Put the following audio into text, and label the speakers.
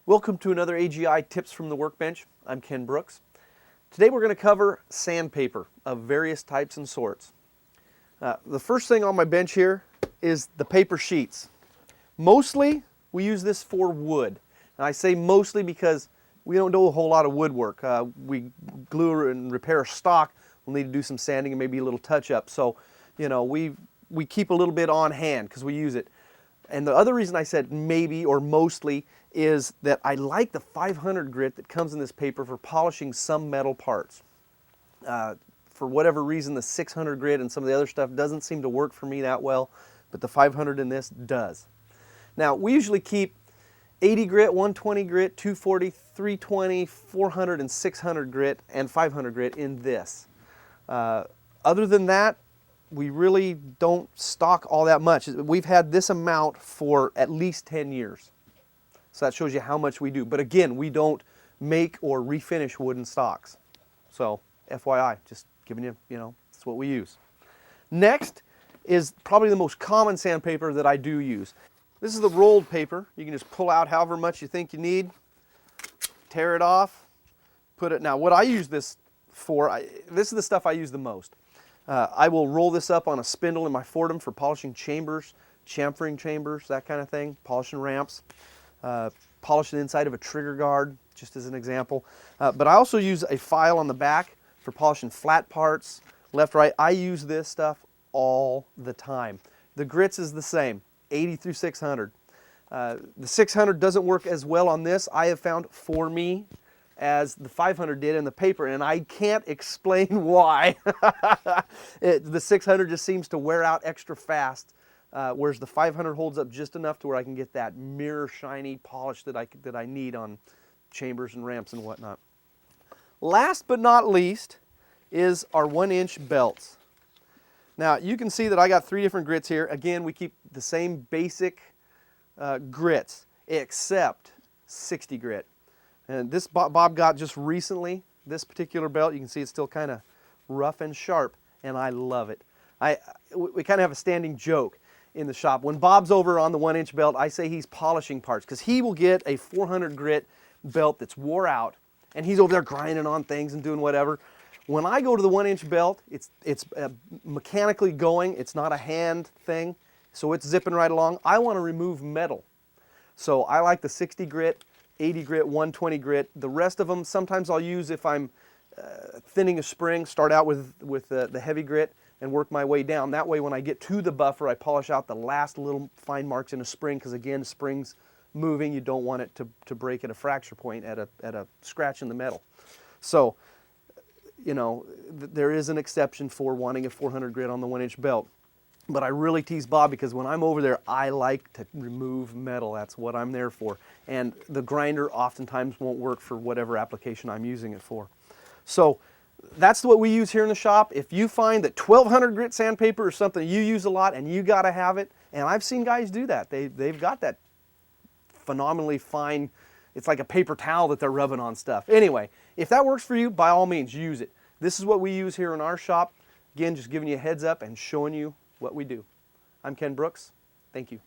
Speaker 1: Welcome to another AGI Tips from the Workbench. I'm Ken Brooks. Today we're going to cover sandpaper of various types and sorts. The first thing on my bench here is the paper sheets. Mostly we use this for wood. And I say mostly because we don't do a whole lot of woodwork. We glue and repair stock. We'll need to do some sanding and maybe a little touch up. So, you know, we keep a little bit on hand because we use it. And the other reason I said maybe or mostly is that I like the 500 grit that comes in this paper for polishing some metal parts. For whatever reason, the 600 grit and some of the other stuff doesn't seem to work for me that well, but the 500 in this does. Now, we usually keep 80 grit, 120 grit, 240, 320, 400, and 600 grit, and 500 grit in this. Other than that, we really don't stock all that much. We've had this amount for at least 10 years. So that shows you how much we do. But again, we don't make or refinish wooden stocks. So FYI, just giving you, that's what we use. Next is probably the most common sandpaper that I do use. This is the rolled paper. You can just pull out however much you think you need, tear it off, put it. Now what I use this for, this is the stuff I use the most. I will roll this up on a spindle in my Fordham for polishing chambers, chamfering chambers, that kind of thing, polishing ramps. Polish the inside of a trigger guard, just as an example. But I also use a file on the back for polishing flat parts, left, right. I use this stuff all the time. The grits is the same, 80 through 600. The 600 doesn't work as well on this, I have found, for me, as the 500 did in the paper, and I can't explain why. The 600 just seems to wear out extra fast. Whereas the 500 holds up just enough to where I can get that mirror shiny polish that I need on chambers and ramps and whatnot. Last but not least is our 1-inch belts. Now you can see that I got 3 different grits here. Again, we keep the same basic grits except 60 grit. And this Bob got just recently, this particular belt. You can see it's still kind of rough and sharp, and I love it. We kind of have a standing joke in the shop. When Bob's over on the 1-inch belt, I say he's polishing parts because he will get a 400 grit belt that's wore out and he's over there grinding on things and doing whatever. When I go to the 1-inch belt, it's mechanically going. It's not a hand thing, so it's zipping right along. I want to remove metal. So I like the 60 grit, 80 grit, 120 grit. The rest of them, sometimes I'll use if I'm thinning a spring, start out with the heavy grit and work my way down. That way when I get to the buffer, I polish out the last little fine marks in a spring, because again, spring's moving. You don't want it to break at a fracture point, at a scratch in the metal. So, there is an exception for wanting a 400 grit on the 1-inch belt. But I really tease Bob because when I'm over there, I like to remove metal. That's what I'm there for. And the grinder oftentimes won't work for whatever application I'm using it for. So that's what we use here in the shop. If you find that 1200 grit sandpaper is something you use a lot and you got to have it, and I've seen guys do that. They've got that phenomenally fine, it's like a paper towel that they're rubbing on stuff. Anyway, if that works for you, by all means, use it. This is what we use here in our shop. Again, just giving you a heads up and showing you what we do. I'm Ken Brooks. Thank you.